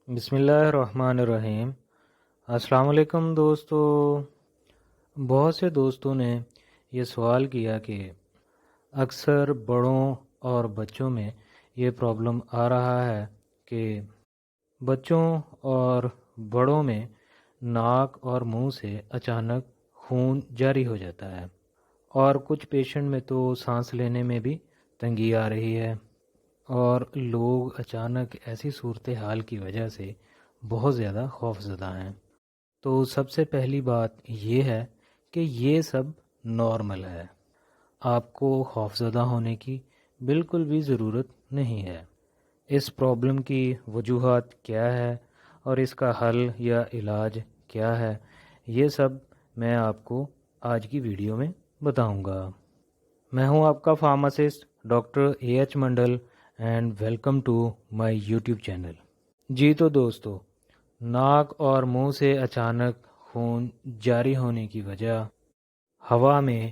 بسم اللہ الرحمن الرحیم۔ السلام علیکم دوستو۔ بہت سے دوستوں نے یہ سوال کیا کہ اکثر بڑوں اور بچوں میں یہ پرابلم آ رہا ہے کہ بچوں اور بڑوں میں ناک اور منہ سے اچانک خون جاری ہو جاتا ہے، اور کچھ پیشنٹ میں تو سانس لینے میں بھی تنگی آ رہی ہے، اور لوگ اچانک ایسی صورتحال کی وجہ سے بہت زیادہ خوف زدہ ہیں۔ تو سب سے پہلی بات یہ ہے کہ یہ سب نارمل ہے، آپ کو خوف زدہ ہونے کی بالکل بھی ضرورت نہیں ہے۔ اس پرابلم کی وجوہات کیا ہے اور اس کا حل یا علاج کیا ہے، یہ سب میں آپ کو آج کی ویڈیو میں بتاؤں گا۔ میں ہوں آپ کا pharmacist doctor A H Mandal and welcome to my YouTube channel. جی تو دوستو، ناک اور منہ سے اچانک خون جاری ہونے کی وجہ ہوا میں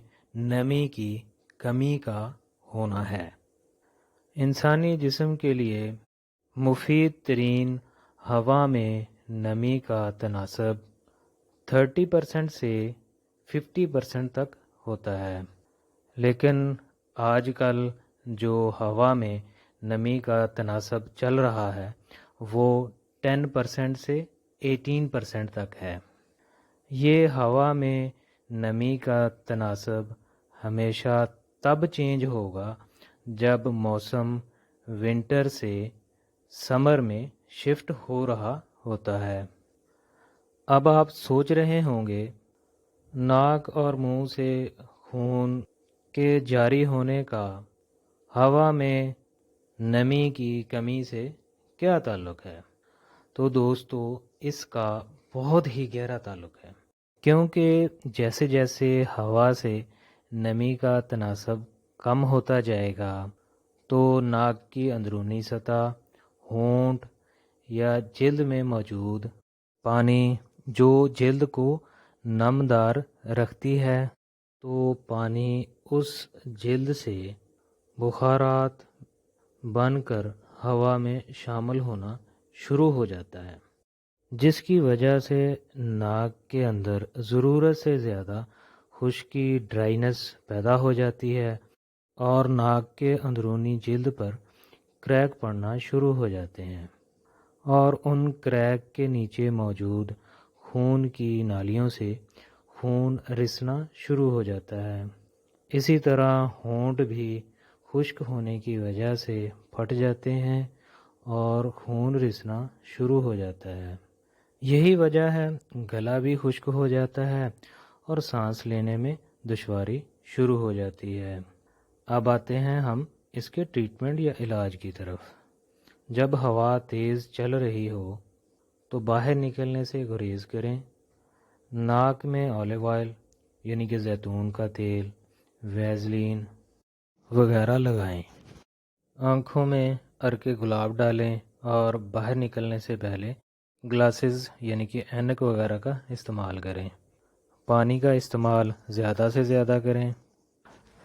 نمی کی کمی کا ہونا ہے۔ انسانی جسم کے لیے مفید ترین ہوا میں نمی کا تناسب 30% سے 50% تک ہوتا ہے، لیکن آج کل جو ہوا میں نمی کا تناسب چل رہا ہے وہ 10% سے 18% تک ہے۔ یہ ہوا میں نمی کا تناسب ہمیشہ تب چینج ہوگا جب موسم ونٹر سے سمر میں شفٹ ہو رہا ہوتا ہے۔ اب آپ سوچ رہے ہوں گے، ناک اور منہ سے خون کے جاری ہونے کا ہوا میں نمی کی کمی سے کیا تعلق ہے؟ تو دوستو، اس کا بہت ہی گہرا تعلق ہے، کیونکہ جیسے جیسے ہوا سے نمی کا تناسب کم ہوتا جائے گا تو ناک کی اندرونی سطح، ہونٹ یا جلد میں موجود پانی جو جلد کو نمدار رکھتی ہے، تو پانی اس جلد سے بخارات بن کر ہوا میں شامل ہونا شروع ہو جاتا ہے، جس کی وجہ سے ناک کے اندر ضرورت سے زیادہ خشکی ڈرائنس پیدا ہو جاتی ہے اور ناک کے اندرونی جلد پر کریک پڑنا شروع ہو جاتے ہیں، اور ان کریک کے نیچے موجود خون کی نالیوں سے خون رسنا شروع ہو جاتا ہے۔ اسی طرح ہونٹ بھی خشک ہونے کی وجہ سے پھٹ جاتے ہیں اور خون رسنا شروع ہو جاتا ہے۔ یہی وجہ ہے گلا بھی خشک ہو جاتا ہے اور سانس لینے میں دشواری شروع ہو جاتی ہے۔ اب آتے ہیں ہم اس کے ٹریٹمنٹ یا علاج کی طرف۔ جب ہوا تیز چل رہی ہو تو باہر نکلنے سے گریز کریں۔ ناک میں اولیو آئل یعنی کہ زیتون کا تیل، ویزلین وغیرہ لگائیں۔ آنکھوں میں عرق گلاب ڈالیں اور باہر نکلنے سے پہلے گلاسز یعنی کہ اینک وغیرہ کا استعمال کریں۔ پانی کا استعمال زیادہ سے زیادہ کریں۔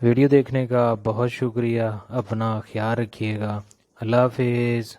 ویڈیو دیکھنے کا بہت شکریہ، اپنا خیال رکھیے گا۔ اللہ حافظ۔